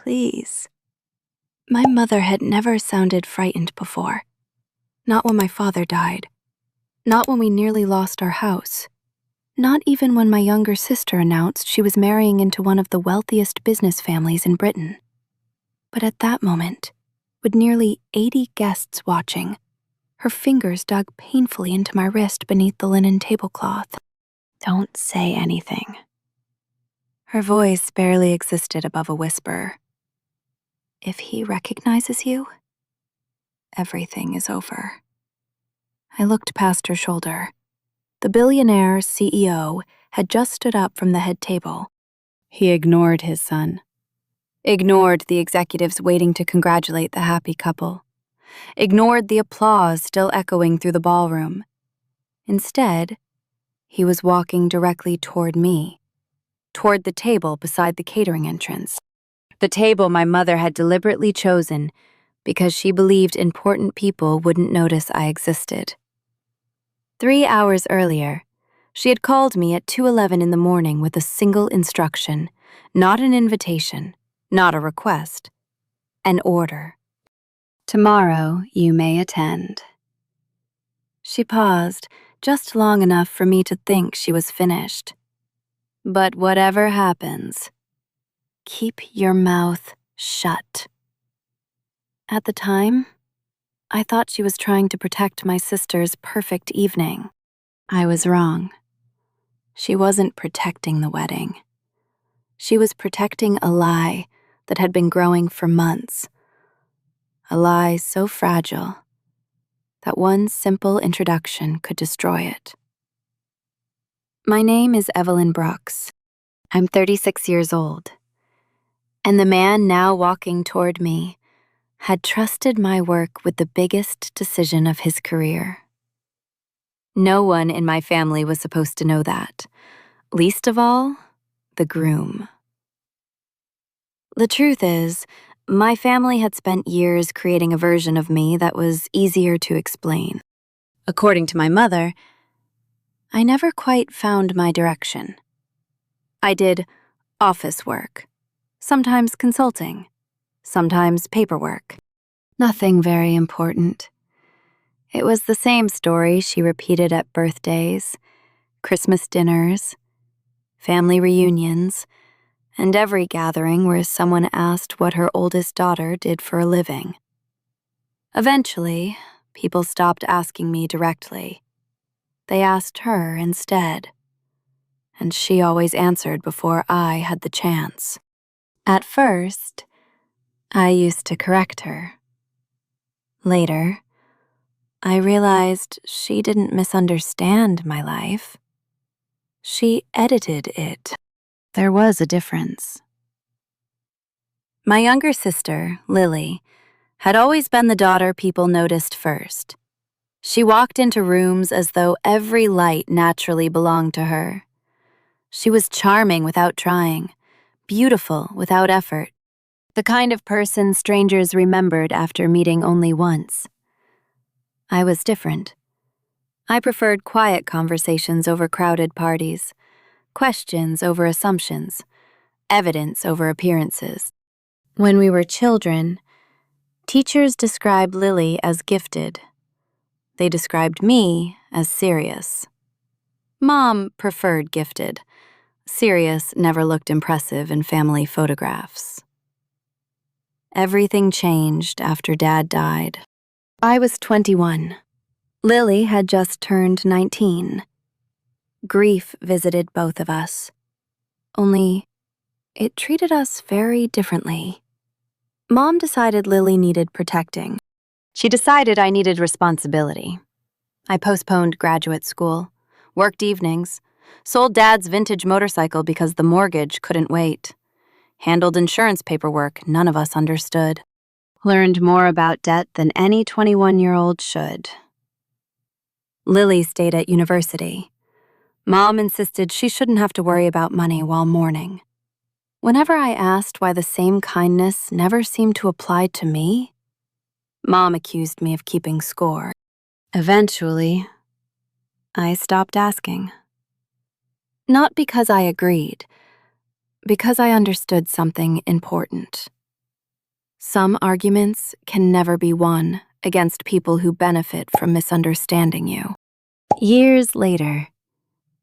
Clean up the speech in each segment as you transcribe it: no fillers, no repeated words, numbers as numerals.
please." My mother had never sounded frightened before. Not when my father died. Not when we nearly lost our house. Not even when my younger sister announced she was marrying into one of the wealthiest business families in Britain. But at that moment, with nearly 80 guests watching, her fingers dug painfully into my wrist beneath the linen tablecloth. "Don't say anything." Her voice barely existed above a whisper. "If he recognizes you, everything is over." I looked past her shoulder. The Billionaire CEO had just stood up from the head table. He ignored his son. Ignored the executives waiting to congratulate the happy couple. Ignored the applause still echoing through the ballroom. Instead, he was walking directly toward me, toward the table beside the catering entrance. The table my mother had deliberately chosen because she believed important people wouldn't notice I existed. 3 hours earlier, she had called me at 2:11 in the morning with a single instruction, not an invitation, not a request, an order. "Tomorrow you may attend." She paused, just long enough for me to think she was finished. "But whatever happens, keep your mouth shut." At the time, I thought she was trying to protect my sister's perfect evening. I was wrong. She wasn't protecting the wedding. She was protecting a lie that had been growing for months. A lie so fragile that one simple introduction could destroy it. My name is Evelyn Brooks. I'm 36 years old. And the man now walking toward me had trusted my work with the biggest decision of his career. No one in my family was supposed to know that, least of all, the groom. The truth is, my family had spent years creating a version of me that was easier to explain. According to my mother, I never quite found my direction. I did office work, sometimes consulting, sometimes paperwork. Nothing very important. It was the same story she repeated at birthdays, Christmas dinners, family reunions, and every gathering where someone asked what her oldest daughter did for a living. Eventually, people stopped asking me directly. They asked her instead, and she always answered before I had the chance. At first, I used to correct her. Later, I realized she didn't misunderstand my life. She edited it. There was a difference. My younger sister, Lily, had always been the daughter people noticed first. She walked into rooms as though every light naturally belonged to her. She was charming without trying, beautiful without effort, the kind of person strangers remembered after meeting only once. I was different. I preferred quiet conversations over crowded parties, questions over assumptions, evidence over appearances. When we were children, teachers described Lily as gifted. They described me as serious. Mom preferred gifted. Serious never looked impressive in family photographs. Everything changed after Dad died. I was 21. Lily had just turned 19. Grief visited both of us. Only, it treated us very differently. Mom decided Lily needed protecting. She decided I needed responsibility. I postponed graduate school, worked evenings, sold Dad's vintage motorcycle because the mortgage couldn't wait, handled insurance paperwork none of us understood, learned more about debt than any 21-year-old should. Lily stayed at university. Mom insisted she shouldn't have to worry about money while mourning. Whenever I asked why the same kindness never seemed to apply to me, Mom accused me of keeping score. Eventually, I stopped asking. Not because I agreed, because I understood something important. Some arguments can never be won against people who benefit from misunderstanding you. Years later,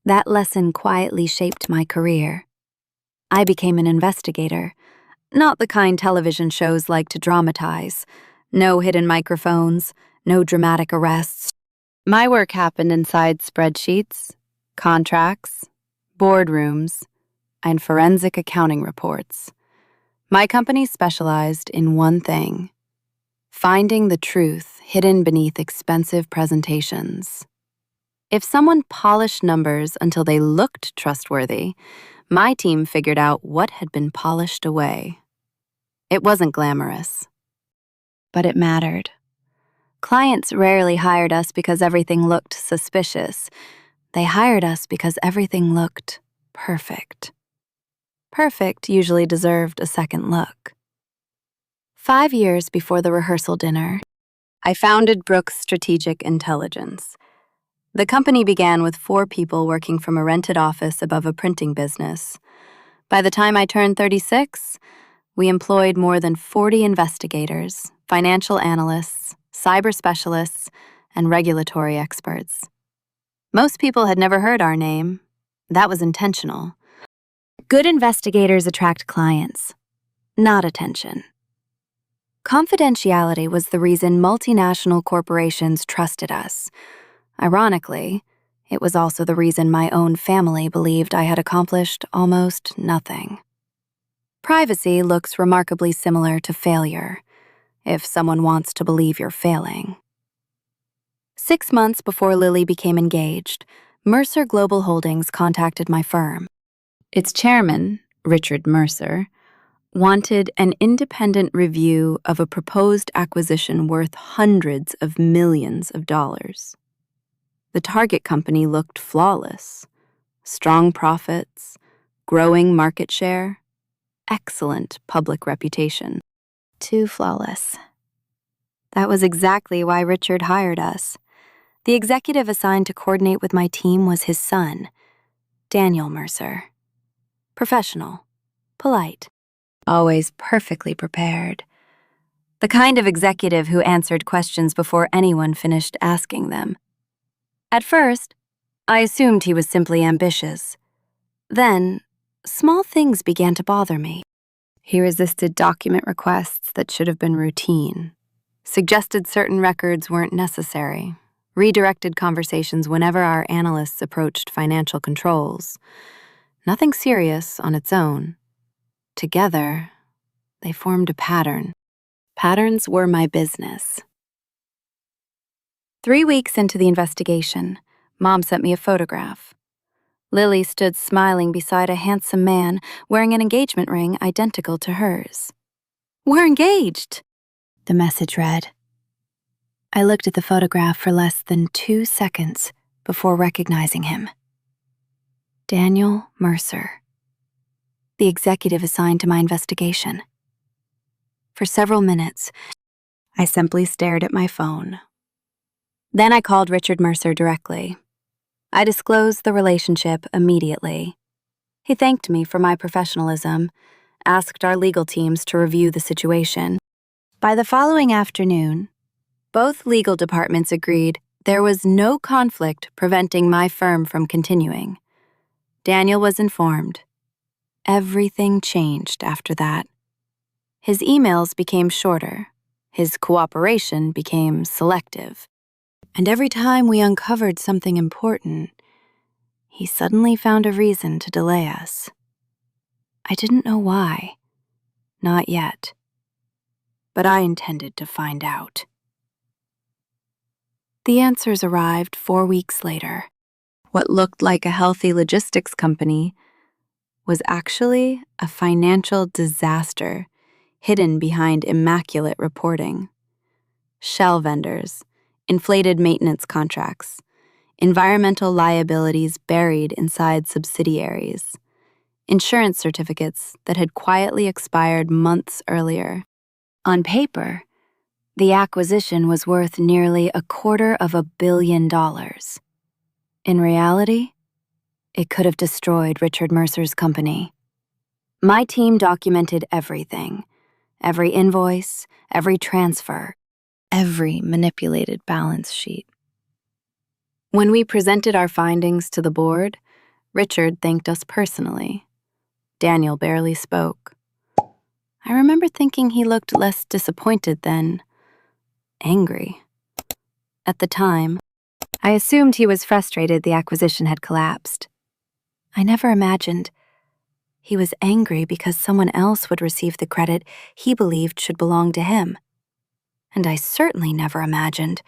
that lesson quietly shaped my career. I became an investigator, not the kind television shows like to dramatize. No hidden microphones, no dramatic arrests. My work happened inside spreadsheets, contracts, boardrooms, and forensic accounting reports. My company specialized in one thing: finding the truth hidden beneath expensive presentations. If someone polished numbers until they looked trustworthy, my team figured out what had been polished away. It wasn't glamorous, but it mattered. Clients rarely hired us because everything looked suspicious. They hired us because everything looked perfect. Perfect usually deserved a second look. 5 years before the rehearsal dinner, I founded Brooks Strategic Intelligence. The company began with 4 people working from a rented office above a printing business. By the time I turned 36, we employed more than 40 investigators, financial analysts, cyber specialists, and regulatory experts. Most people had never heard our name. That was intentional. Good investigators attract clients, not attention. Confidentiality was the reason multinational corporations trusted us. Ironically, it was also the reason my own family believed I had accomplished almost nothing. Privacy looks remarkably similar to failure, if someone wants to believe you're failing. 6 months before Lily became engaged, Mercer Global Holdings contacted my firm. Its chairman, Richard Mercer, wanted an independent review of a proposed acquisition worth hundreds of millions of dollars. The target company looked flawless: strong profits, growing market share, excellent public reputation. Too flawless. That was exactly why Richard hired us. The executive assigned to coordinate with my team was his son, Daniel Mercer. Professional, polite, always perfectly prepared. The kind of executive who answered questions before anyone finished asking them. At first, I assumed he was simply ambitious. Then, small things began to bother me. He resisted document requests that should have been routine, suggested certain records weren't necessary, redirected conversations whenever our analysts approached financial controls. Nothing serious on its own. Together, they formed a pattern. Patterns were my business. 3 weeks into the investigation, Mom sent me a photograph. Lily stood smiling beside a handsome man wearing an engagement ring identical to hers. "We're engaged," the message read. I looked at the photograph for less than 2 seconds before recognizing him. Daniel Mercer, the executive assigned to my investigation. For several minutes, I simply stared at my phone. Then I called Richard Mercer directly. I disclosed the relationship immediately. He thanked me for my professionalism, asked our legal teams to review the situation. By the following afternoon, both legal departments agreed there was no conflict preventing my firm from continuing. Daniel was informed. Everything changed after that. His emails became shorter. His cooperation became selective. And every time we uncovered something important, he suddenly found a reason to delay us. I didn't know why. Not yet. But I intended to find out. The answers arrived 4 weeks later. What looked like a healthy logistics company was actually a financial disaster hidden behind immaculate reporting. Shell vendors, inflated maintenance contracts, environmental liabilities buried inside subsidiaries, insurance certificates that had quietly expired months earlier. On paper, the acquisition was worth nearly $250 million. In reality, it could have destroyed Richard Mercer's company. My team documented everything, every invoice, every transfer, every manipulated balance sheet. When we presented our findings to the board, Richard thanked us personally. Daniel barely spoke. I remember thinking he looked less disappointed than angry. At the time, I assumed he was frustrated the acquisition had collapsed. I never imagined he was angry because someone else would receive the credit he believed should belong to him. And I certainly never imagined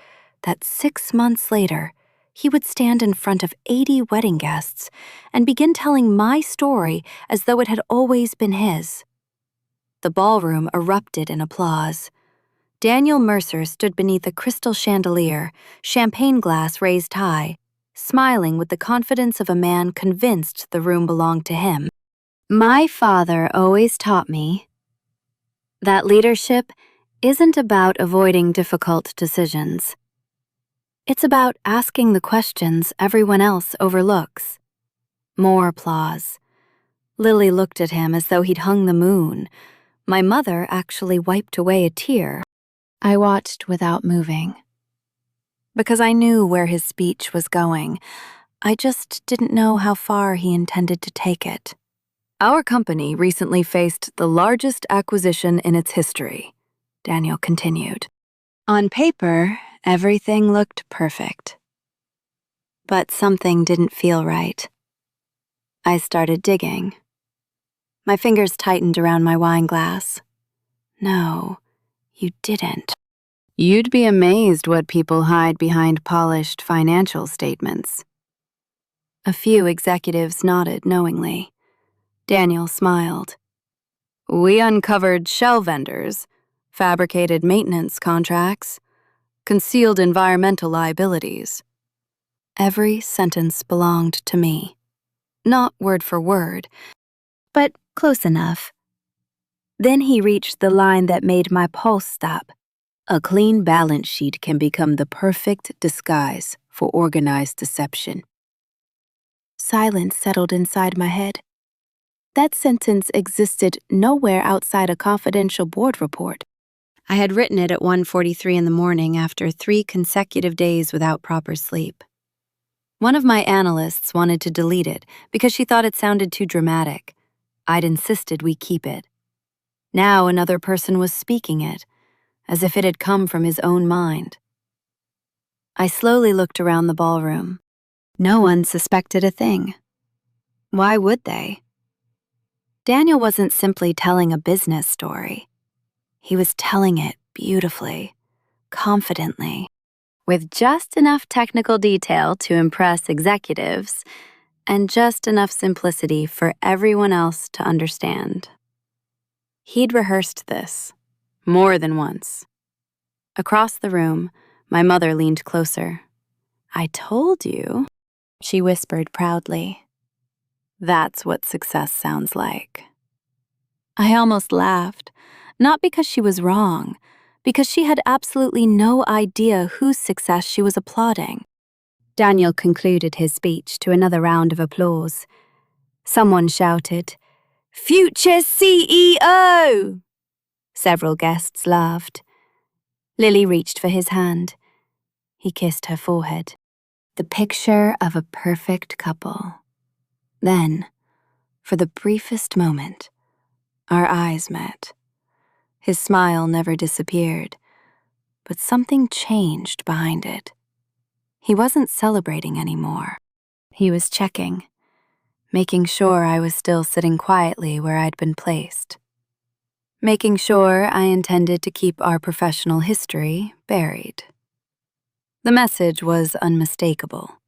that 6 months later, he would stand in front of 80 wedding guests and begin telling my story as though it had always been his. The ballroom erupted in applause. Daniel Mercer stood beneath a crystal chandelier, champagne glass raised high, smiling with the confidence of a man convinced the room belonged to him. My father always taught me that leadership isn't about avoiding difficult decisions. It's about asking the questions everyone else overlooks. More applause. Lily looked at him as though he'd hung the moon. My mother actually wiped away a tear. I watched without moving. Because I knew where his speech was going. I just didn't know how far he intended to take it. Our company recently faced the largest acquisition in its history, Daniel continued. On paper, everything looked perfect. But something didn't feel right. I started digging. My fingers tightened around my wine glass. No, you didn't. You'd be amazed what people hide behind polished financial statements. A few executives nodded knowingly. Daniel smiled. We uncovered shell vendors, fabricated maintenance contracts, concealed environmental liabilities. Every sentence belonged to me. Not word for word, but close enough. Then he reached the line that made my pulse stop. A clean balance sheet can become the perfect disguise for organized deception. Silence settled inside my head. That sentence existed nowhere outside a confidential board report. I had written it at 1:43 in the morning after 3 consecutive days without proper sleep. One of my analysts wanted to delete it because she thought it sounded too dramatic. I'd insisted we keep it. Now another person was speaking it, as if it had come from his own mind. I slowly looked around the ballroom. No one suspected a thing. Why would they? Daniel wasn't simply telling a business story. He was telling it beautifully, confidently, with just enough technical detail to impress executives and just enough simplicity for everyone else to understand. He'd rehearsed this more than once. Across the room, my mother leaned closer. I told you, she whispered proudly. That's what success sounds like. I almost laughed, not because she was wrong, because she had absolutely no idea whose success she was applauding. Daniel concluded his speech to another round of applause. Someone shouted, "Future CEO!" Several guests laughed. Lily reached for his hand. He kissed her forehead. The picture of a perfect couple. Then, for the briefest moment, our eyes met. His smile never disappeared, but something changed behind it. He wasn't celebrating anymore. He was checking, making sure I was still sitting quietly where I'd been placed. Making sure I intended to keep our professional history buried. The message was unmistakable.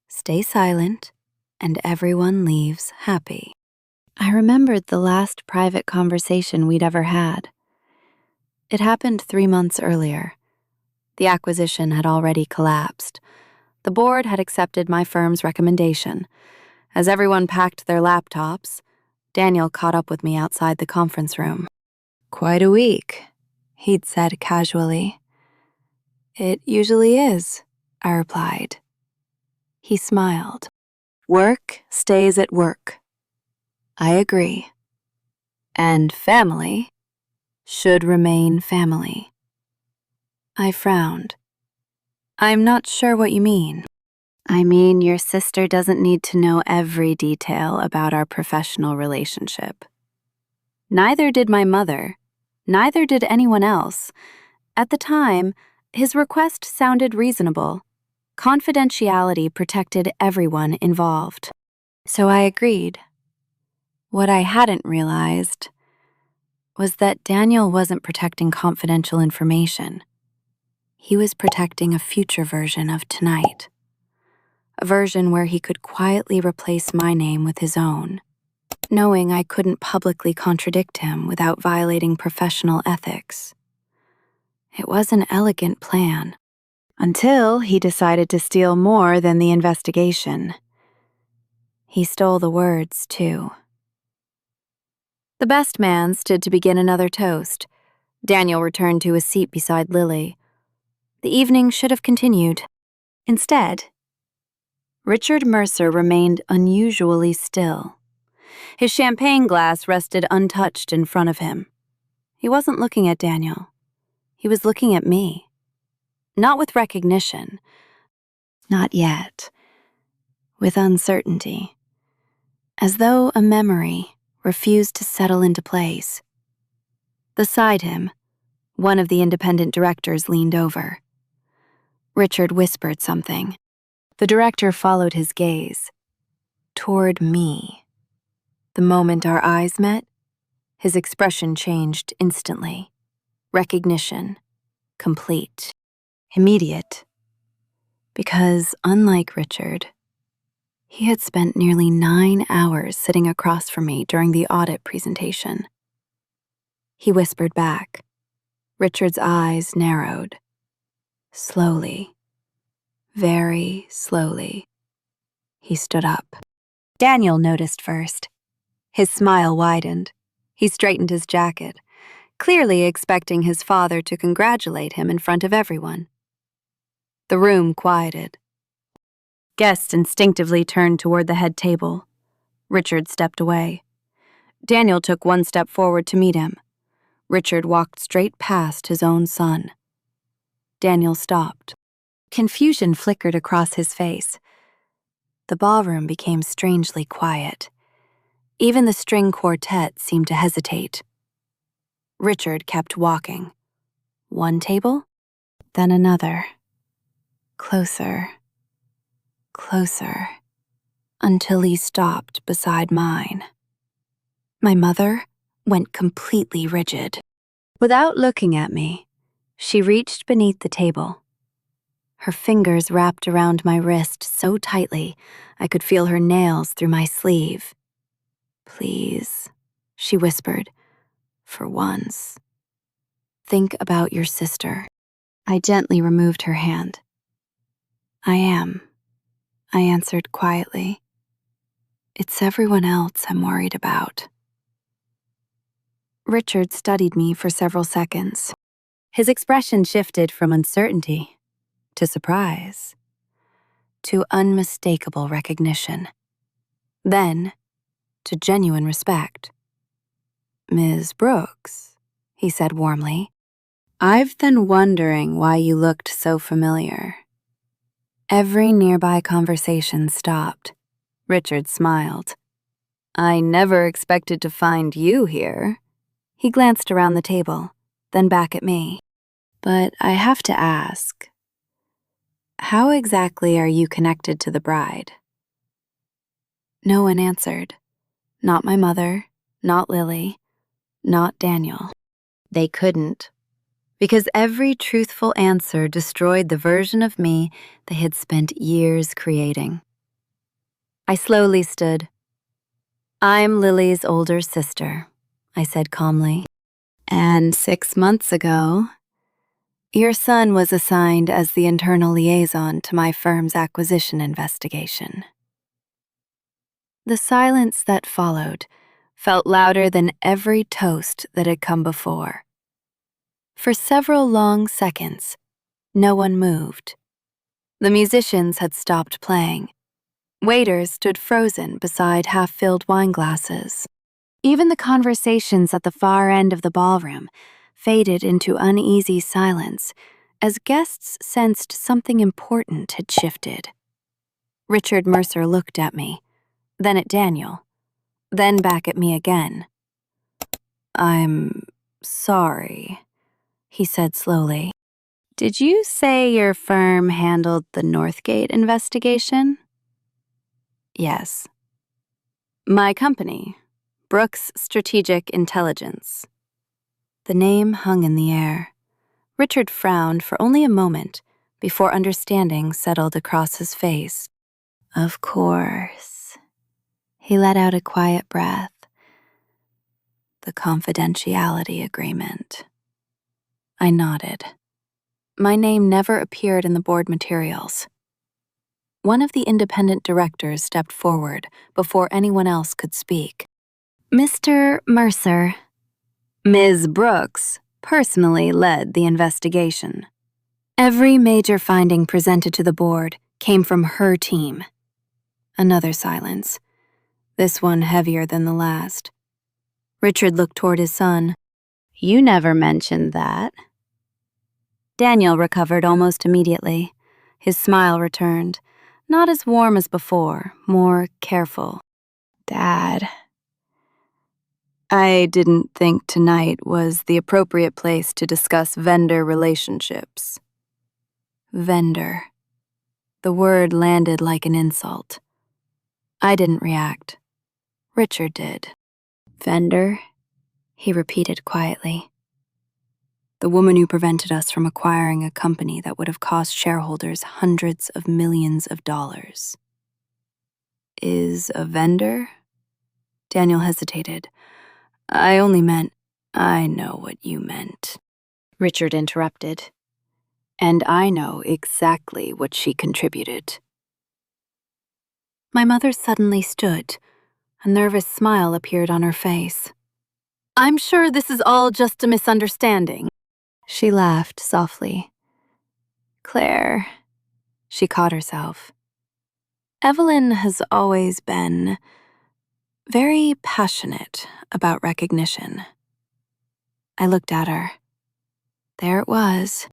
Stay silent, and everyone leaves happy. I remembered the last private conversation we'd ever had. It happened 3 months earlier. The acquisition had already collapsed. The board had accepted my firm's recommendation. As everyone packed their laptops, Daniel caught up with me outside the conference room. Quite a week, he'd said casually. It usually is, I replied. He smiled. Work stays at work. I agree. And family should remain family. I frowned. I'm not sure what you mean. I mean, your sister doesn't need to know every detail about our professional relationship. Neither did my mother. Neither did anyone else. At the time, his request sounded reasonable. Confidentiality protected everyone involved. So I agreed. What I hadn't realized was that Daniel wasn't protecting confidential information. He was protecting a future version of tonight. A version where he could quietly replace my name with his own, knowing I couldn't publicly contradict him without violating professional ethics. It was an elegant plan, until he decided to steal more than the investigation. He stole the words, too. The best man stood to begin another toast. Daniel returned to his seat beside Lily. The evening should have continued. Instead, Richard Mercer remained unusually still. His champagne glass rested untouched in front of him. He wasn't looking at Daniel. He was looking at me. Not with recognition. Not yet. With uncertainty. As though a memory refused to settle into place. Beside him, one of the independent directors leaned over. Richard whispered something. The director followed his gaze. Toward me. The moment our eyes met, his expression changed instantly. Recognition. Complete. Immediate. Because, unlike Richard, he had spent nearly 9 hours sitting across from me during the audit presentation. He whispered back. Richard's eyes narrowed. Slowly. Very slowly. He stood up. Daniel noticed first. His smile widened. He straightened his jacket, clearly expecting his father to congratulate him in front of everyone. The room quieted. Guests instinctively turned toward the head table. Richard stepped away. Daniel took one step forward to meet him. Richard walked straight past his own son. Daniel stopped. Confusion flickered across his face. The ballroom became strangely quiet. Even the string quartet seemed to hesitate. Richard kept walking. One table, then another. Closer. Closer. Until he stopped beside mine. My mother went completely rigid. Without looking at me, she reached beneath the table. Her fingers wrapped around my wrist so tightly I could feel her nails through my sleeve. Please, she whispered, for once. Think about your sister. I gently removed her hand. I am, I answered quietly. It's everyone else I'm worried about. Richard studied me for several seconds. His expression shifted from uncertainty to surprise, to unmistakable recognition, then to genuine respect. Ms. Brooks, he said warmly, I've been wondering why you looked so familiar. Every nearby conversation stopped. Richard smiled. I never expected to find you here. He glanced around the table, then back at me. But I have to ask, how exactly are you connected to the bride? No one answered. Not my mother, not Lily, not Daniel. They couldn't, because every truthful answer destroyed the version of me they had spent years creating. I slowly stood. I'm Lily's older sister, I said calmly. And 6 months ago, your son was assigned as the internal liaison to my firm's acquisition investigation. The silence that followed felt louder than every toast that had come before. For several long seconds, no one moved. The musicians had stopped playing. Waiters stood frozen beside half-filled wine glasses. Even the conversations at the far end of the ballroom, faded into uneasy silence as guests sensed something important had shifted. Richard Mercer looked at me, then at Daniel, then back at me again. "I'm sorry," he said slowly. "Did you say your firm handled the Northgate investigation?" "Yes." "My company, Brooks Strategic Intelligence." The name hung in the air. Richard frowned for only a moment before understanding settled across his face. "Of course." He let out a quiet breath. "The confidentiality agreement." I nodded. My name never appeared in the board materials. One of the independent directors stepped forward before anyone else could speak. "Mr. Mercer." Ms. Brooks personally led the investigation. Every major finding presented to the board came from her team. Another silence, this one heavier than the last. Richard looked toward his son. "You never mentioned that." Daniel recovered almost immediately. His smile returned, not as warm as before, more careful. "Dad, I didn't think tonight was the appropriate place to discuss vendor relationships." Vendor. The word landed like an insult. I didn't react. Richard did. "Vendor?" he repeated quietly. "The woman who prevented us from acquiring a company that would have cost shareholders hundreds of millions of dollars." "Is a vendor?" Daniel hesitated. "I only meant—" "I know what you meant," Richard interrupted. "And I know exactly what she contributed." My mother suddenly stood. A nervous smile appeared on her face. "I'm sure this is all just a misunderstanding." She laughed softly. "Claire," she caught herself. "Evelyn has always been very passionate about recognition." I looked at her. There it was.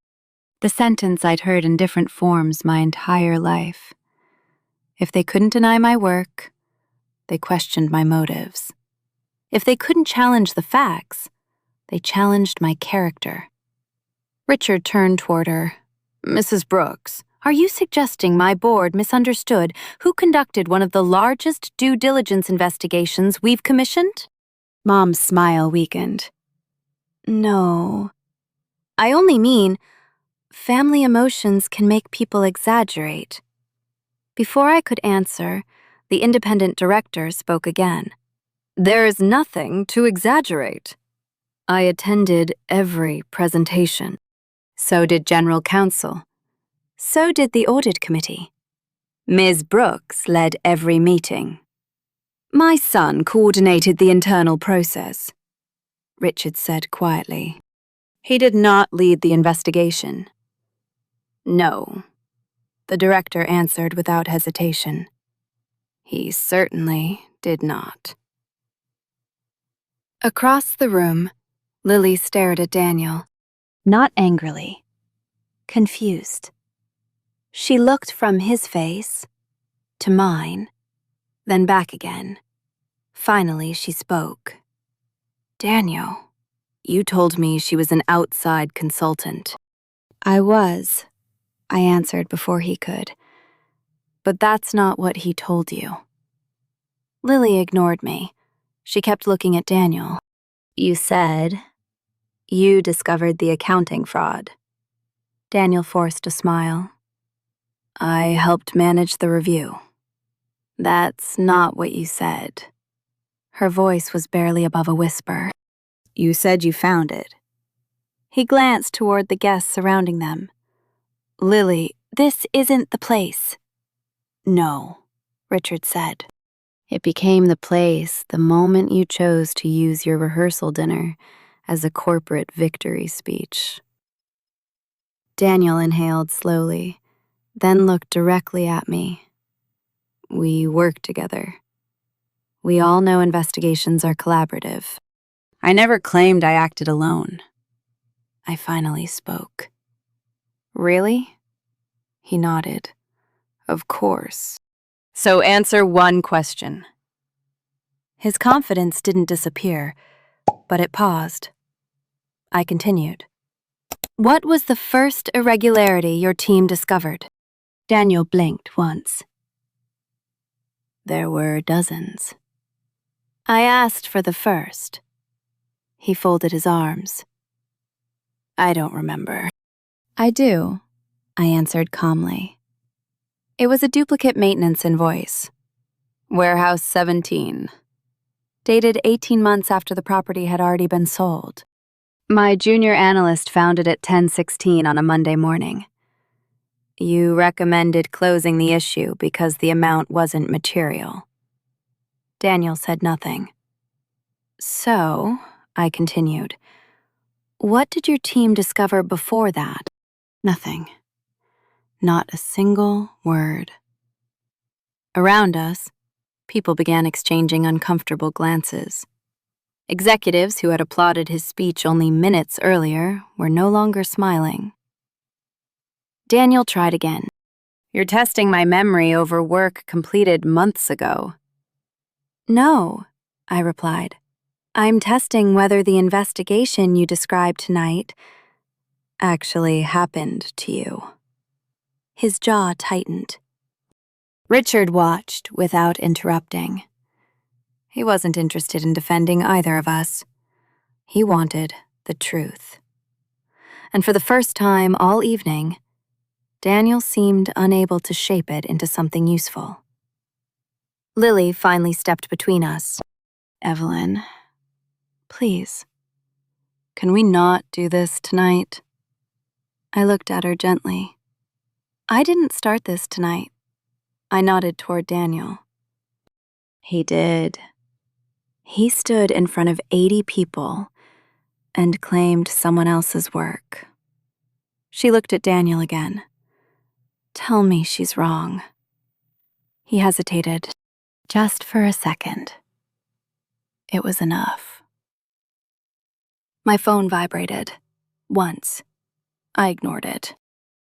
The sentence I'd heard in different forms my entire life. If they couldn't deny my work, they questioned my motives. If they couldn't challenge the facts, they challenged my character. Richard turned toward her. "Mrs. Brooks, are you suggesting my board misunderstood who conducted one of the largest due diligence investigations we've commissioned?" Mom's smile weakened. "No. I only mean family emotions can make people exaggerate." Before I could answer, the independent director spoke again. "There's nothing to exaggerate. I attended every presentation. So did General Counsel. So did the Audit Committee. Ms. Brooks led every meeting. My son coordinated the internal process," Richard said quietly. "He did not lead the investigation." "No," the director answered without hesitation. "He certainly did not." Across the room, Lily stared at Daniel, not angrily, confused. She looked from his face to mine, then back again. Finally, she spoke. "Daniel, you told me she was an outside consultant." "I was," I answered before he could. "But that's not what he told you." Lily ignored me. She kept looking at Daniel. "You said you discovered the accounting fraud." Daniel forced a smile. "I helped manage the review." "That's not what you said." Her voice was barely above a whisper. "You said you found it." He glanced toward the guests surrounding them. "Lily, this isn't the place." "No," Richard said. "It became the place the moment you chose to use your rehearsal dinner as a corporate victory speech." Daniel inhaled slowly, then looked directly at me. "We work together. We all know investigations are collaborative. I never claimed I acted alone. I finally spoke. Really? He nodded. Of course. So answer one question. His confidence didn't disappear, but it paused. I continued. What was the first irregularity your team discovered? Daniel blinked once. There were dozens. I asked for the first. He folded his arms. I don't remember. I do, I answered calmly. It was a duplicate maintenance invoice. Warehouse 17. Dated 18 months after the property had already been sold. My junior analyst found it at 10:16 on a Monday morning. You recommended closing the issue because the amount wasn't material. Daniel said nothing. So, I continued, what did your team discover before that? Nothing. Not a single word. Around us, people began exchanging uncomfortable glances. Executives who had applauded his speech only minutes earlier were no longer smiling. Daniel tried again. You're testing my memory over work completed months ago. No, I replied. I'm testing whether the investigation you described tonight actually happened to you. His jaw tightened. Richard watched without interrupting. He wasn't interested in defending either of us. He wanted the truth. And for the first time all evening, Daniel seemed unable to shape it into something useful. Lily finally stepped between us. Evelyn, please, can we not do this tonight? I looked at her gently. I didn't start this tonight. I nodded toward Daniel. He did. He stood in front of 80 people and claimed someone else's work. She looked at Daniel again. Tell me she's wrong. He hesitated, just for a second. It was enough. My phone vibrated. Once. I ignored it.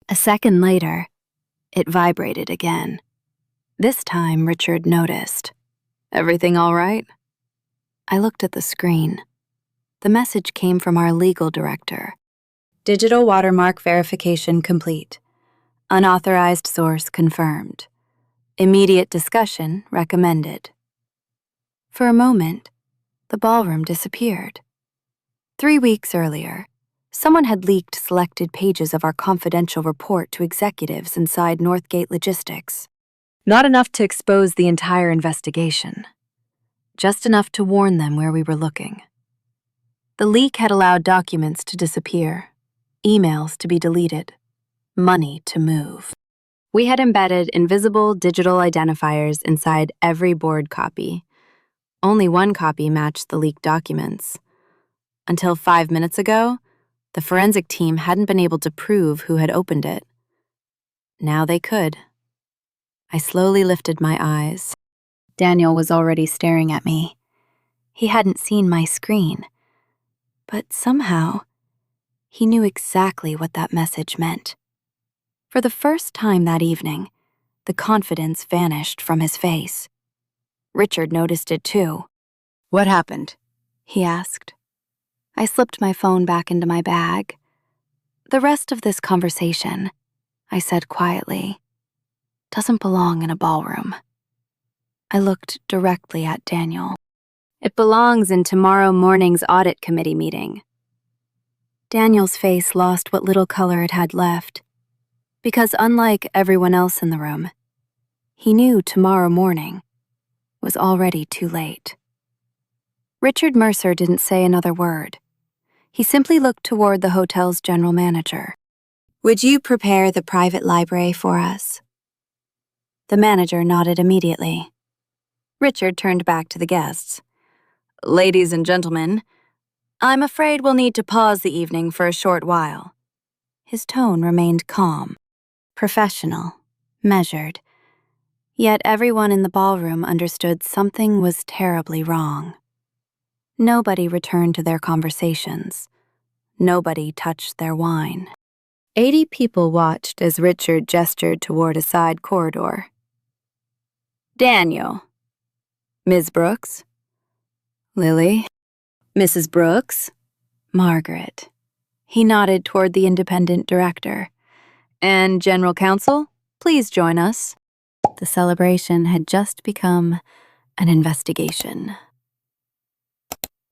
A second later, it vibrated again. This time, Richard noticed. Everything all right? I looked at the screen. The message came from our legal director. Digital watermark verification complete. Unauthorized source confirmed. Immediate discussion recommended. For a moment, the ballroom disappeared. 3 weeks earlier, someone had leaked selected pages of our confidential report to executives inside Northgate Logistics. Not enough to expose the entire investigation. Just enough to warn them where we were looking. The leak had allowed documents to disappear, emails to be deleted, money to move. We had embedded invisible digital identifiers inside every board copy. Only one copy matched the leaked documents. Until 5 minutes ago, the forensic team hadn't been able to prove who had opened it. Now they could. I slowly lifted my eyes. Daniel was already staring at me. He hadn't seen my screen. But somehow, he knew exactly what that message meant. For the first time that evening, the confidence vanished from his face. Richard noticed it too. What happened? He asked. I slipped my phone back into my bag. The rest of this conversation, I said quietly, doesn't belong in a ballroom. I looked directly at Daniel. It belongs in tomorrow morning's audit committee meeting. Daniel's face lost what little color it had left, because unlike everyone else in the room, he knew tomorrow morning was already too late. Richard Mercer didn't say another word. He simply looked toward the hotel's general manager. Would you prepare the private library for us? The manager nodded immediately. Richard turned back to the guests. Ladies and gentlemen, I'm afraid we'll need to pause the evening for a short while. His tone remained calm, professional, measured. Yet everyone in the ballroom understood something was terribly wrong. Nobody returned to their conversations. Nobody touched their wine. 80 people watched as Richard gestured toward a side corridor. Daniel. Ms. Brooks? Lily? Mrs. Brooks? Margaret. He nodded toward the independent director. And General Counsel, please join us. The celebration had just become an investigation.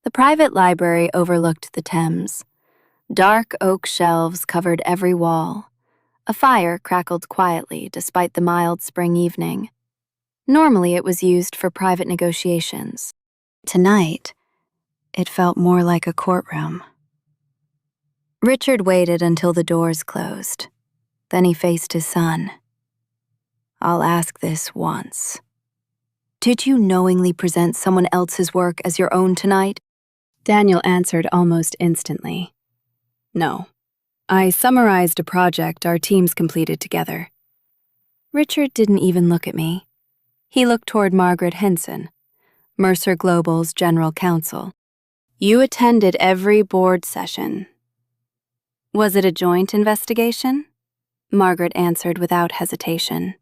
The private library overlooked the Thames. Dark oak shelves covered every wall. A fire crackled quietly despite the mild spring evening. Normally it was used for private negotiations. Tonight, it felt more like a courtroom. Richard waited until the doors closed. Then he faced his son. I'll ask this once. Did you knowingly present someone else's work as your own tonight? Daniel answered almost instantly. No. I summarized a project our teams completed together. Richard didn't even look at me. He looked toward Margaret Henson, Mercer Global's general counsel. You attended every board session. Was it a joint investigation? Margaret answered without hesitation.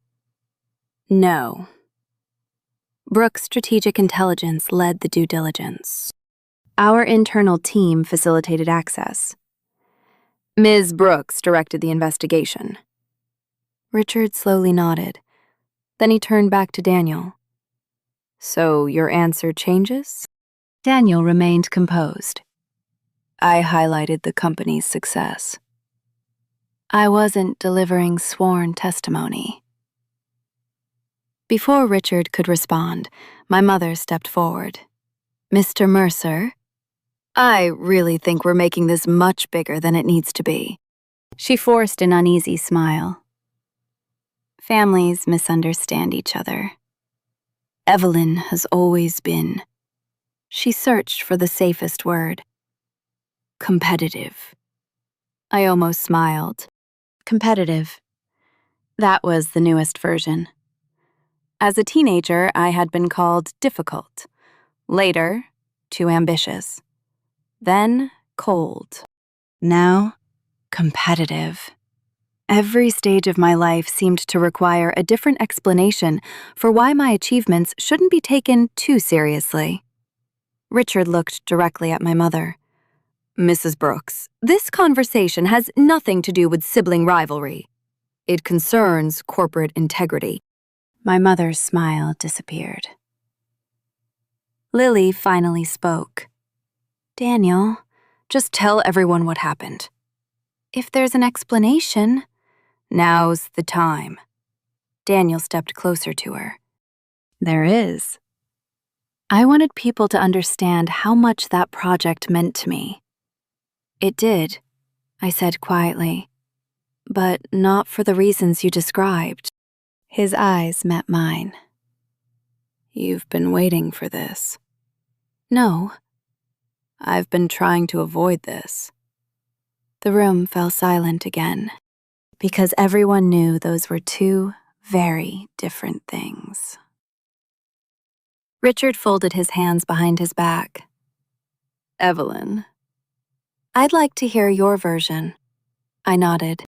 No. Brooks Strategic Intelligence led the due diligence. Our internal team facilitated access. Ms. Brooks directed the investigation. Richard slowly nodded. Then he turned back to Daniel. So your answer changes? Daniel remained composed. I highlighted the company's success. I wasn't delivering sworn testimony. Before Richard could respond, my mother stepped forward. Mr. Mercer, I really think we're making this much bigger than it needs to be. She forced an uneasy smile. Families misunderstand each other. Evelyn has always been. She searched for the safest word. Competitive. I almost smiled. Competitive. That was the newest version. As a teenager, I had been called difficult. Later, too ambitious. Then, cold. Now, competitive. Every stage of my life seemed to require a different explanation for why my achievements shouldn't be taken too seriously. Richard looked directly at my mother. Mrs. Brooks, this conversation has nothing to do with sibling rivalry. It concerns corporate integrity. My mother's smile disappeared. Lily finally spoke. Daniel, just tell everyone what happened. If there's an explanation, now's the time. Daniel stepped closer to her. There is. I wanted people to understand how much that project meant to me. It did, I said quietly, but not for the reasons you described. His eyes met mine. You've been waiting for this. No. I've been trying to avoid this. The room fell silent again, because everyone knew those were two very different things. Richard folded his hands behind his back. Evelyn, I'd like to hear your version. I nodded.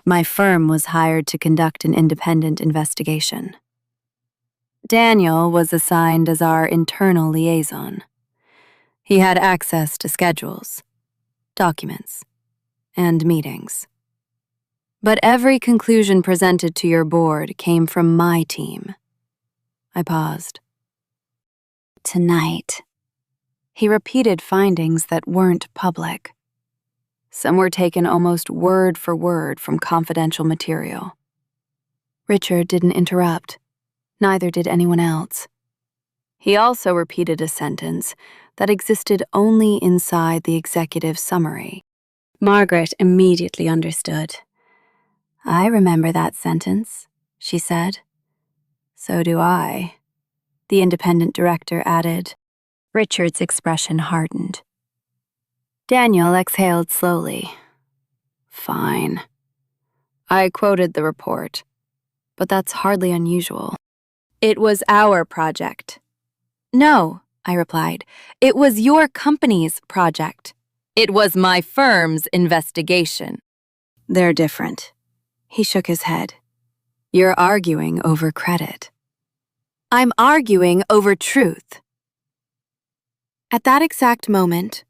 My firm was hired to conduct an independent investigation. Daniel was assigned as our internal liaison. He had access to schedules, documents, and meetings. But every conclusion presented to your board came from my team. I paused. Tonight, he repeated findings that weren't public. Some were taken almost word for word from confidential material. Richard didn't interrupt. Neither did anyone else. He also repeated a sentence that existed only inside the executive summary. Margaret immediately understood. I remember that sentence, she said. So do I. The independent director added. Richard's expression hardened. Daniel exhaled slowly. Fine. I quoted the report, but that's hardly unusual. It was our project. No, I replied. It was your company's project. It was my firm's investigation. They're different. He shook his head. You're arguing over credit. I'm arguing over truth. At that exact moment,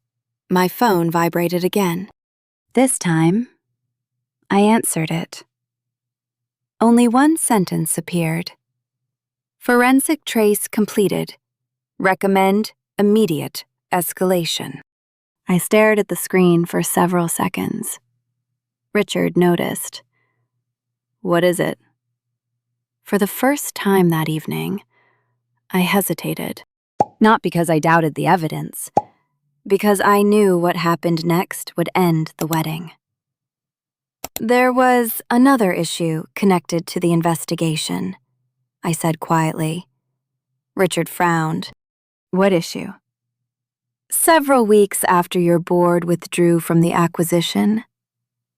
my phone vibrated again. This time, I answered it. Only one sentence appeared. Forensic trace completed. Recommend immediate escalation. I stared at the screen for several seconds. Richard noticed. What is it? For the first time that evening, I hesitated. Not because I doubted the evidence, because I knew what happened next would end the wedding. There was another issue connected to the investigation, I said quietly. Richard frowned. What issue? Several weeks after your board withdrew from the acquisition,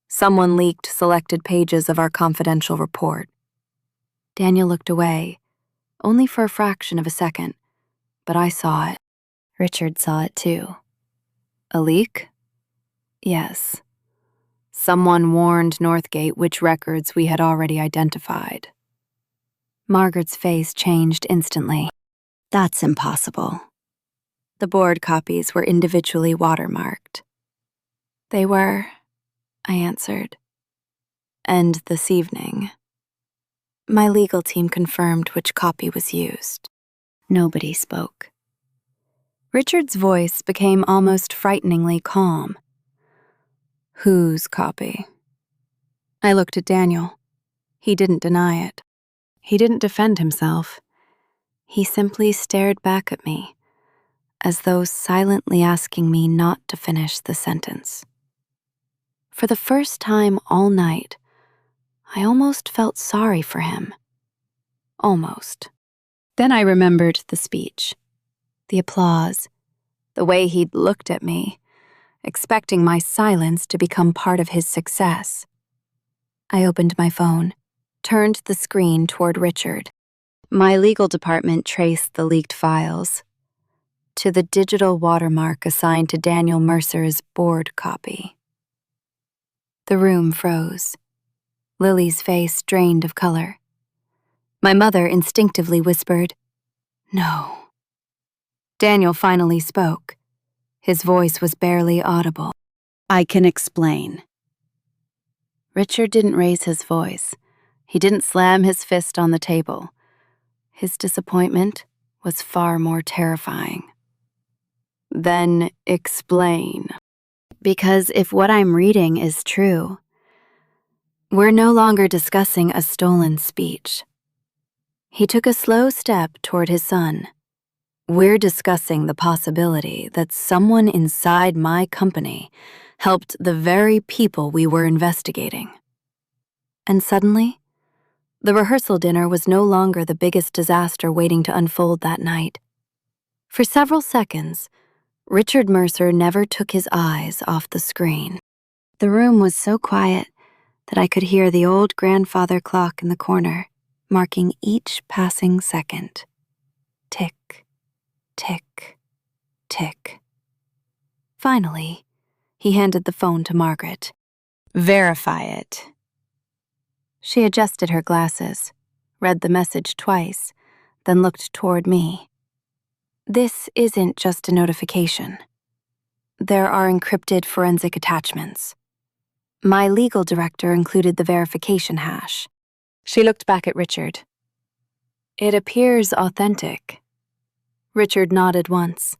someone leaked selected pages of our confidential report. Daniel looked away, only for a fraction of a second, but I saw it. Richard saw it too. A leak? Yes. Someone warned Northgate which records we had already identified. Margaret's face changed instantly. That's impossible. The board copies were individually watermarked. They were, I answered. And this evening, my legal team confirmed which copy was used. Nobody spoke. Richard's voice became almost frighteningly calm. Whose copy? I looked at Daniel. He didn't deny it. He didn't defend himself. He simply stared back at me, as though silently asking me not to finish the sentence. For the first time all night, I almost felt sorry for him. Almost. Then I remembered the speech, the applause, the way he'd looked at me, expecting my silence to become part of his success. I opened my phone, turned the screen toward Richard. My legal department traced the leaked files to the digital watermark assigned to Daniel Mercer's board copy. The room froze. Lily's face drained of color. My mother instinctively whispered, "No." Daniel finally spoke. His voice was barely audible. "I can explain." Richard didn't raise his voice. He didn't slam his fist on the table. His disappointment was far more terrifying. Then explain. Because if what I'm reading is true, we're no longer discussing a stolen speech. He took a slow step toward his son. We're discussing the possibility that someone inside my company helped the very people we were investigating. And suddenly, the rehearsal dinner was no longer the biggest disaster waiting to unfold that night. For several seconds, Richard Mercer never took his eyes off the screen. The room was so quiet that I could hear the old grandfather clock in the corner, marking each passing second. Tick, tick, tick. Finally, he handed the phone to Margaret. Verify it. She adjusted her glasses, read the message twice, then looked toward me. This isn't just a notification. There are encrypted forensic attachments. My legal director included the verification hash. She looked back at Richard. It appears authentic. Richard nodded once,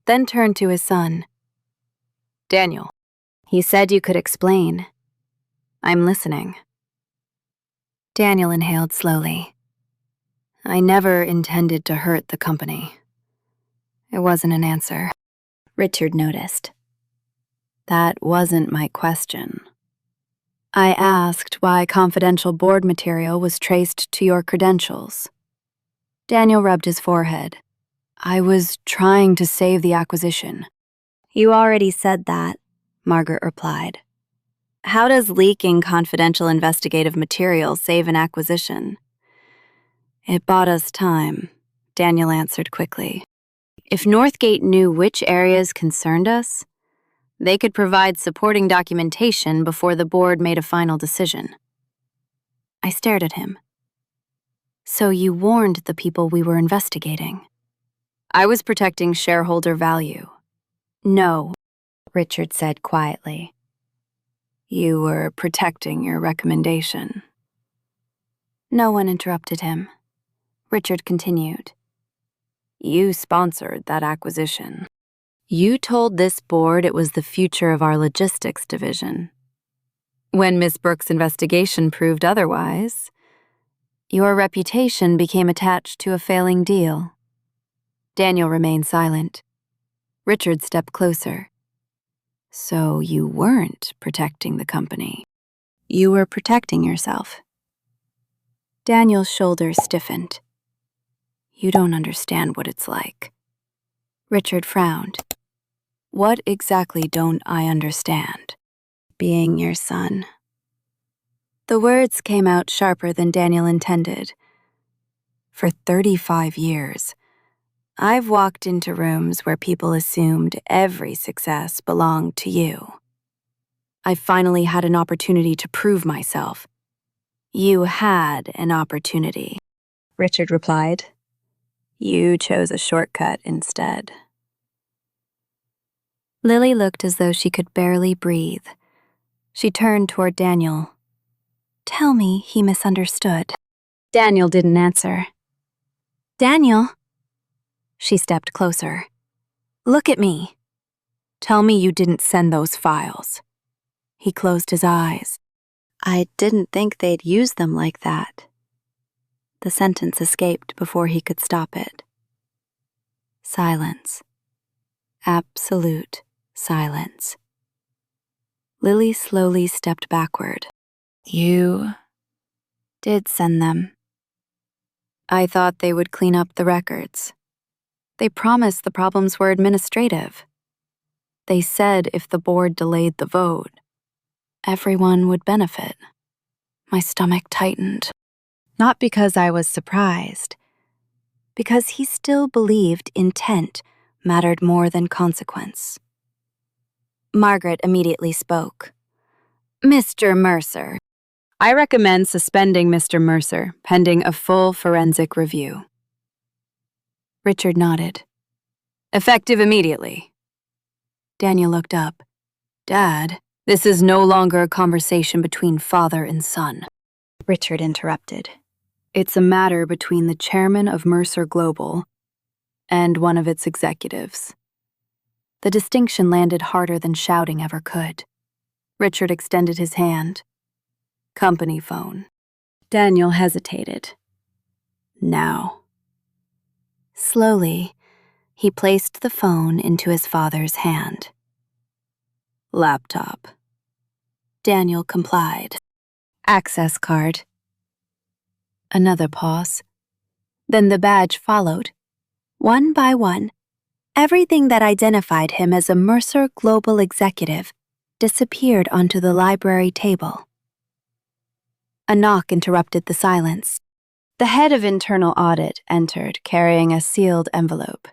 then turned to his son. Daniel, he said you could explain. I'm listening. Daniel inhaled slowly. I never intended to hurt the company. It wasn't an answer. Richard noticed. That wasn't my question. I asked why confidential board material was traced to your credentials. Daniel rubbed his forehead. I was trying to save the acquisition. You already said that, Margaret replied. How does leaking confidential investigative material save an acquisition? It bought us time, Daniel answered quickly. If Northgate knew which areas concerned us, They could provide supporting documentation before the board made a final decision. I stared at him. So you warned the people we were investigating? I was protecting shareholder value. No, Richard said quietly. You were protecting your recommendation. No one interrupted him. Richard continued. You sponsored that acquisition. You told this board it was the future of our logistics division. When Miss Brooks' investigation proved otherwise, your reputation became attached to a failing deal. Daniel remained silent. Richard stepped closer. So you weren't protecting the company. You were protecting yourself. Daniel's shoulders stiffened. You don't understand what it's like. Richard frowned. What exactly don't I understand? Being your son. The words came out sharper than Daniel intended. For 35 years, I've walked into rooms where people assumed every success belonged to you. I finally had an opportunity to prove myself. You had an opportunity, Richard replied. You chose a shortcut instead. Lily looked as though she could barely breathe. She turned toward Daniel. Tell me he misunderstood. Daniel didn't answer. Daniel. She stepped closer. Look at me. Tell me you didn't send those files. He closed his eyes. I didn't think they'd use them like that. The sentence escaped before he could stop it. Silence. Absolute silence. Lily slowly stepped backward. You did send them. I thought they would clean up the records. They promised the problems were administrative. They said if the board delayed the vote, everyone would benefit. My stomach tightened. Not because I was surprised, because he still believed intent mattered more than consequence. Margaret immediately spoke. Mr. Mercer, I recommend suspending Mr. Mercer pending a full forensic review. Richard nodded. Effective immediately. Daniel looked up. Dad, this is no longer a conversation between father and son. Richard interrupted. It's a matter between the chairman of Mercer Global and one of its executives. The distinction landed harder than shouting ever could. Richard extended his hand. Company phone. Daniel hesitated. Now. Slowly, he placed the phone into his father's hand. Laptop. Daniel complied. Access card. Another pause. Then the badge followed. One by one, everything that identified him as a Mercer Global executive disappeared onto the library table. A knock interrupted the silence. The head of internal audit entered, carrying a sealed envelope.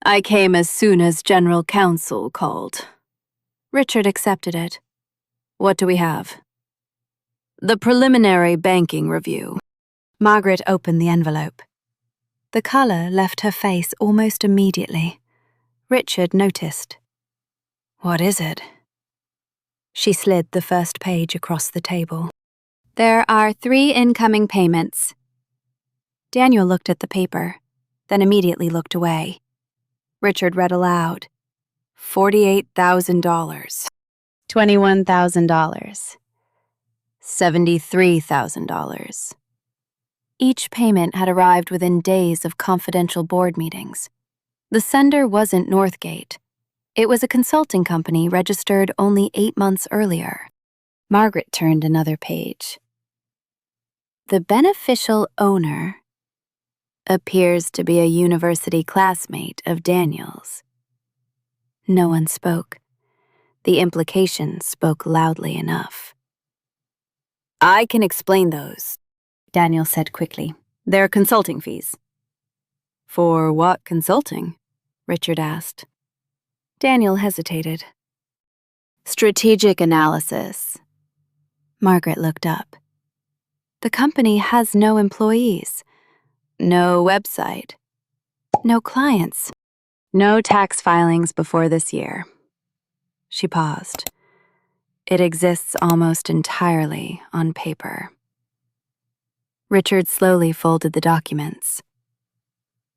I came as soon as General Counsel called. Richard accepted it. What do we have? The preliminary banking review. Margaret opened the envelope. The color left her face almost immediately. Richard noticed. What is it? She slid the first page across the table. There are 3 incoming payments. Daniel looked at the paper, then immediately looked away. Richard read aloud. $48,000. $21,000. $73,000. Each payment had arrived within days of confidential board meetings. The sender wasn't Northgate. It was a consulting company registered only 8 months earlier. Margaret turned another page. The beneficial owner appears to be a university classmate of Daniel's. No one spoke. The implication spoke loudly enough. I can explain those, Daniel said quickly. They're consulting fees. For what consulting? Richard asked. Daniel hesitated. Strategic analysis. Margaret looked up. The company has no employees, No website. no clients. No tax filings before this year. She paused. It exists almost entirely on paper. Richard slowly folded the documents.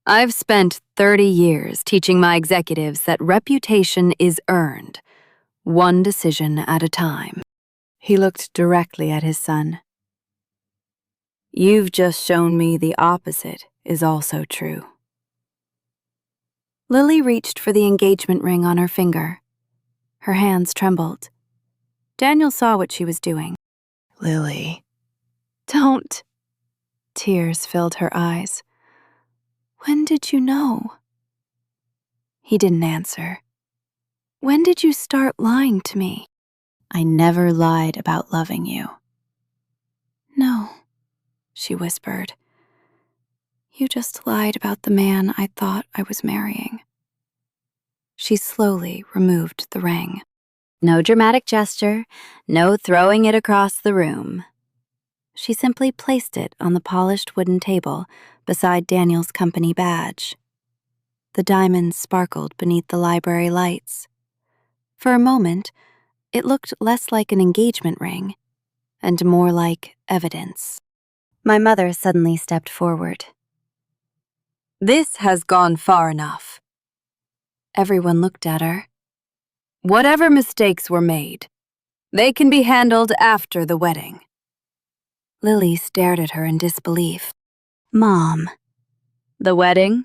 I've spent 30 years teaching my executives that reputation is earned, one decision at a time. He looked directly at his son. You've just shown me the opposite is also true. Lily reached for the engagement ring on her finger. Her hands trembled. Daniel saw what she was doing. Lily. Don't. Tears filled her eyes. When did you know? He didn't answer. When did you start lying to me? I never lied about loving you. No, she whispered. You just lied about the man I thought I was marrying. She slowly removed the ring. No dramatic gesture, no throwing it across the room. She simply placed it on the polished wooden table beside Daniel's company badge. The diamonds sparkled beneath the library lights. For a moment, it looked less like an engagement ring and more like evidence. My mother suddenly stepped forward. This has gone far enough. Everyone looked at her. Whatever mistakes were made, they can be handled after the wedding. Lily stared at her in disbelief. Mom. The wedding?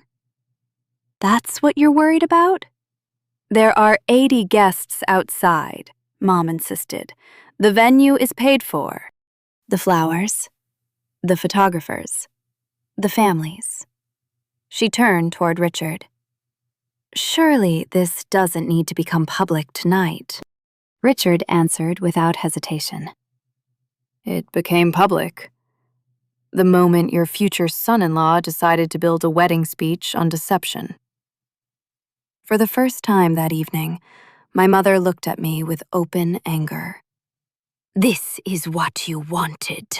That's what you're worried about? There are 80 guests outside, Mom insisted. The venue is paid for. The flowers, the photographers, the families. She turned toward Richard. Surely this doesn't need to become public tonight. Richard answered without hesitation. It became public the moment your future son-in-law decided to build a wedding speech on deception. For the first time that evening, my mother looked at me with open anger. This is what you wanted,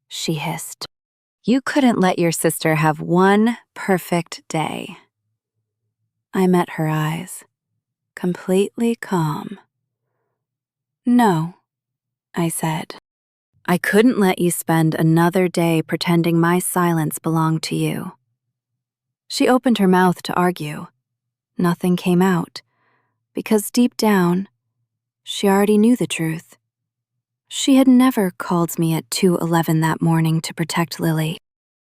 she hissed. You couldn't let your sister have one perfect day. I met her eyes, completely calm. No, I said. I couldn't let you spend another day pretending my silence belonged to you. She opened her mouth to argue. Nothing came out, because deep down, she already knew the truth. She had never called me at 2:11 that morning to protect Lily.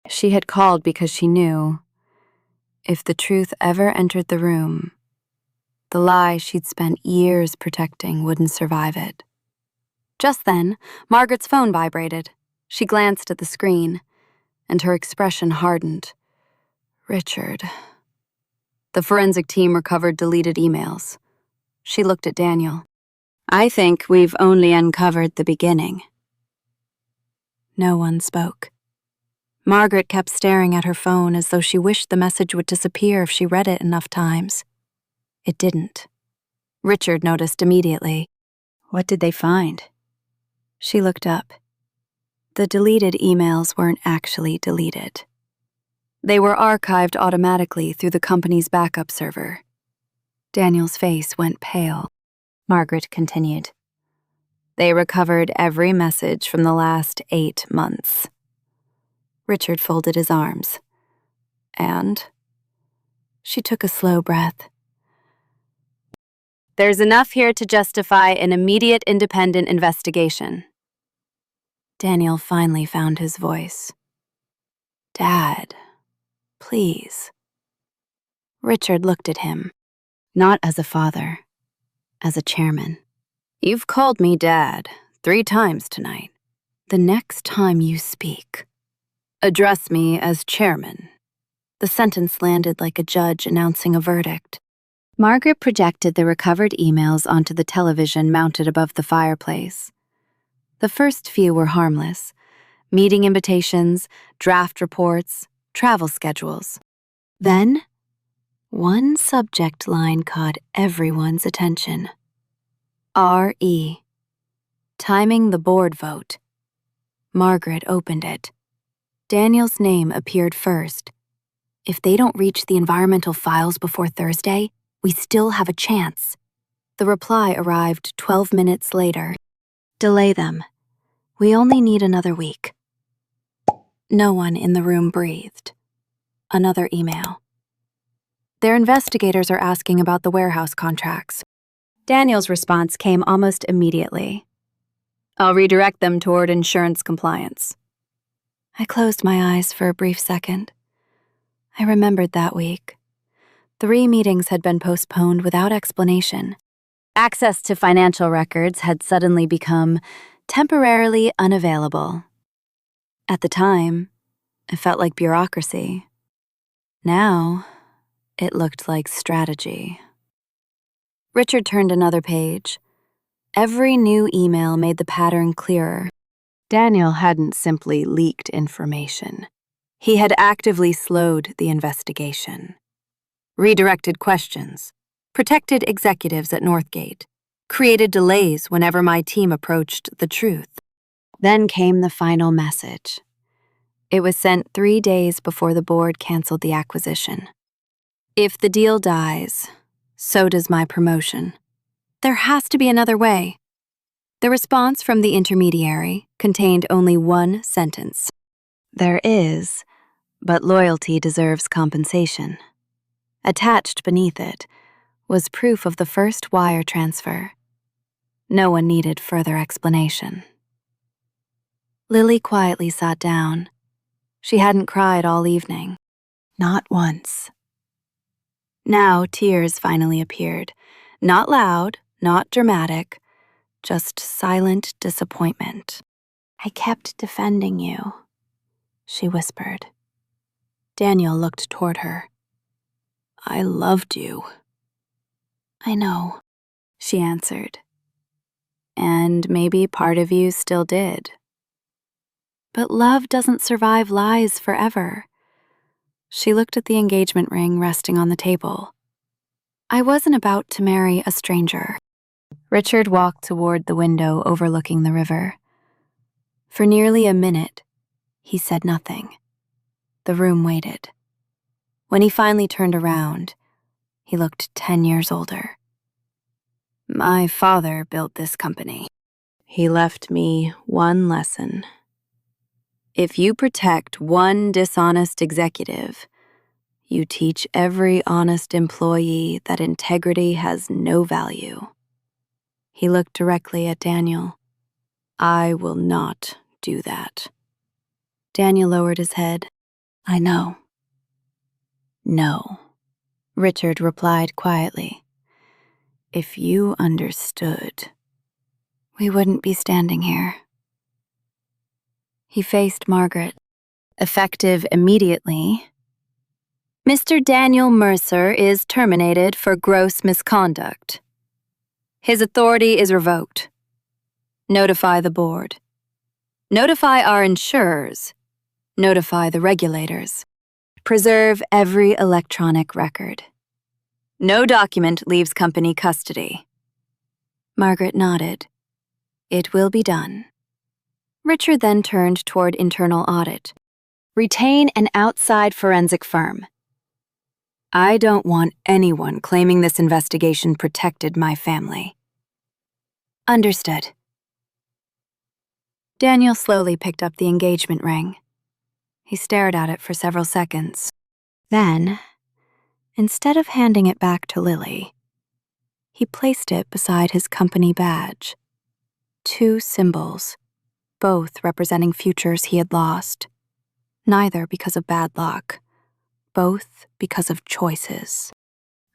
She had called because she knew, if the truth ever entered the room, the lie she'd spent years protecting wouldn't survive it. Just then, Margaret's phone vibrated. She glanced at the screen, and her expression hardened. Richard. The forensic team recovered deleted emails. She looked at Daniel. I think we've only uncovered the beginning. No one spoke. Margaret kept staring at her phone as though she wished the message would disappear if she read it enough times. It didn't. Richard noticed immediately. What did they find? She looked up. The deleted emails weren't actually deleted. They were archived automatically through the company's backup server. Daniel's face went pale. Margaret continued. They recovered every message from the last 8 months. Richard folded his arms. And? She took a slow breath. There's enough here to justify an immediate independent investigation. Daniel finally found his voice. Dad, please. Richard looked at him, not as a father, as a chairman. You've called me Dad 3 times tonight. The next time you speak, address me as chairman. The sentence landed like a judge announcing a verdict. Margaret projected the recovered emails onto the television mounted above the fireplace. The first few were harmless. Meeting invitations, draft reports, travel schedules. Then, one subject line caught everyone's attention. R.E. Timing the board vote. Margaret opened it. Daniel's name appeared first. If they don't reach the environmental files before Thursday, we still have a chance. The reply arrived 12 minutes later. Delay them. We only need another week. No one in the room breathed. Another email. Their investigators are asking about the warehouse contracts. Daniel's response came almost immediately. I'll redirect them toward insurance compliance. I closed my eyes for a brief second. I remembered that week. 3 meetings had been postponed without explanation. Access to financial records had suddenly become temporarily unavailable. At the time, it felt like bureaucracy. Now, it looked like strategy. Richard turned another page. Every new email made the pattern clearer. Daniel hadn't simply leaked information. He had actively slowed the investigation. Redirected questions, protected executives at Northgate, created delays whenever my team approached the truth. Then came the final message. It was sent 3 days before the board canceled the acquisition. If the deal dies, so does my promotion. There has to be another way. The response from the intermediary contained only one sentence. There is, but loyalty deserves compensation. Attached beneath it was proof of the first wire transfer. No one needed further explanation. Lily quietly sat down. She hadn't cried all evening. Not once. Now tears finally appeared. Not loud, not dramatic, just silent disappointment. I kept defending you, she whispered. Daniel looked toward her. I loved you. I know, she answered. And maybe part of you still did. But love doesn't survive lies forever. She looked at the engagement ring resting on the table. I wasn't about to marry a stranger. Richard walked toward the window overlooking the river. For nearly a minute, he said nothing. The room waited. When he finally turned around, he looked 10 years older. My father built this company. He left me one lesson. If you protect one dishonest executive, you teach every honest employee that integrity has no value. He looked directly at Daniel. I will not do that. Daniel lowered his head. I know. No, Richard replied quietly. If you understood, we wouldn't be standing here. He faced Margaret. Effective immediately, Mr. Daniel Mercer is terminated for gross misconduct. His authority is revoked. Notify the board. Notify our insurers. Notify the regulators. Preserve every electronic record. No document leaves company custody. Margaret nodded. It will be done. Richard then turned toward internal audit. Retain an outside forensic firm. I don't want anyone claiming this investigation protected my family. Understood. Daniel slowly picked up the engagement ring. He stared at it for several seconds. Then, instead of handing it back to Lily, he placed it beside his company badge. 2 symbols, both representing futures he had lost. Neither because of bad luck, both because of choices.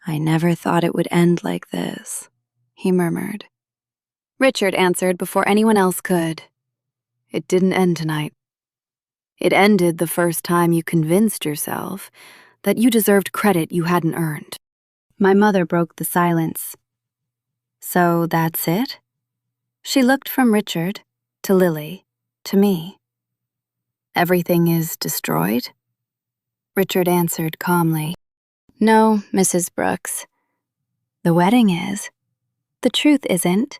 I never thought it would end like this, he murmured. Richard answered before anyone else could. It didn't end tonight. It ended the first time you convinced yourself that you deserved credit you hadn't earned. My mother broke the silence. So that's it? She looked from Richard to Lily to me. Everything is destroyed? Richard answered calmly. No, Mrs. Brooks. The wedding is. The truth isn't.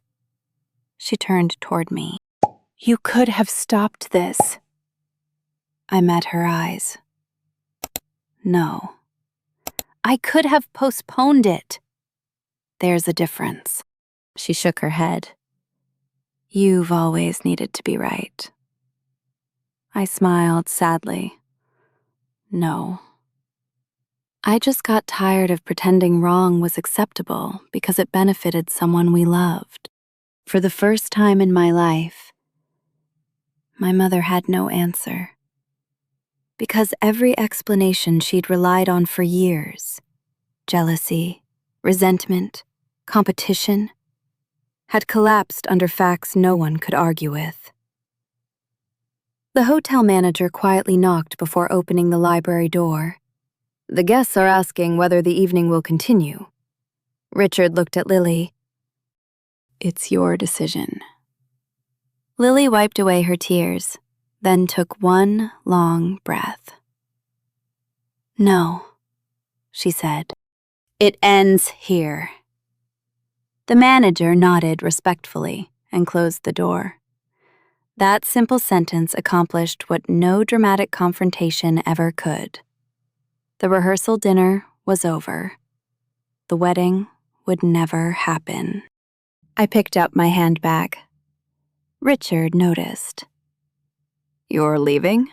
She turned toward me. You could have stopped this. I met her eyes. No. I could have postponed it. There's a difference. She shook her head. You've always needed to be right. I smiled sadly. No. I just got tired of pretending wrong was acceptable because it benefited someone we loved. For the first time in my life, my mother had no answer. Because every explanation she'd relied on for years, jealousy, resentment, competition, had collapsed under facts no one could argue with. The hotel manager quietly knocked before opening the library door. The guests are asking whether the evening will continue. Richard looked at Lily. It's your decision. Lily wiped away her tears, then took one long breath. No, she said. It ends here. The manager nodded respectfully and closed the door. That simple sentence accomplished what no dramatic confrontation ever could. The rehearsal dinner was over. The wedding would never happen. I picked up my handbag. Richard noticed. You're leaving?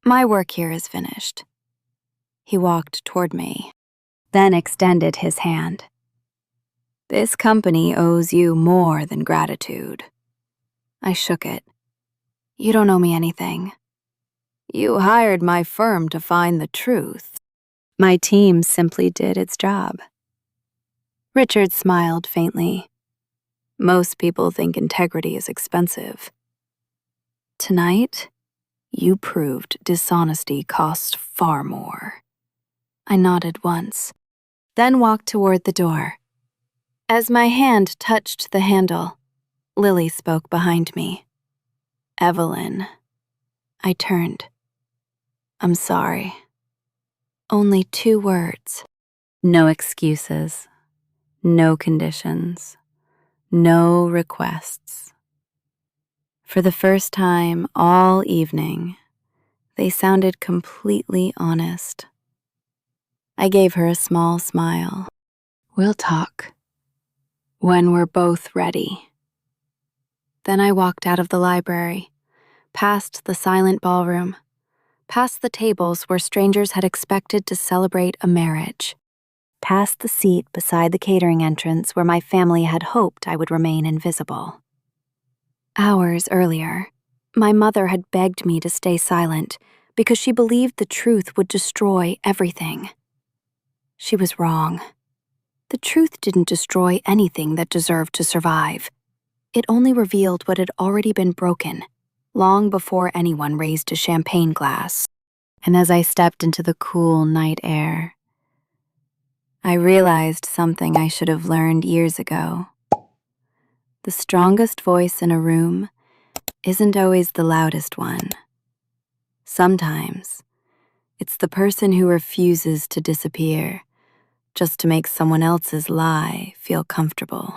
My work here is finished. He walked toward me, then extended his hand. This company owes you more than gratitude. I shook it. You don't owe me anything. You hired my firm to find the truth. My team simply did its job. Richard smiled faintly. Most people think integrity is expensive. Tonight, you proved dishonesty costs far more. I nodded once, then walked toward the door. As my hand touched the handle, Lily spoke behind me. Evelyn. I turned. I'm sorry. Only 2 words. No excuses. No conditions. No requests. For the first time all evening, they sounded completely honest. I gave her a small smile. We'll talk. When we're both ready. Then I walked out of the library, past the silent ballroom, past the tables where strangers had expected to celebrate a marriage, past the seat beside the catering entrance where my family had hoped I would remain invisible. Hours earlier, my mother had begged me to stay silent because she believed the truth would destroy everything. She was wrong. The truth didn't destroy anything that deserved to survive. It only revealed what had already been broken, long before anyone raised a champagne glass. And as I stepped into the cool night air, I realized something I should have learned years ago. The strongest voice in a room isn't always the loudest one. Sometimes, it's the person who refuses to disappear just to make someone else's lie feel comfortable.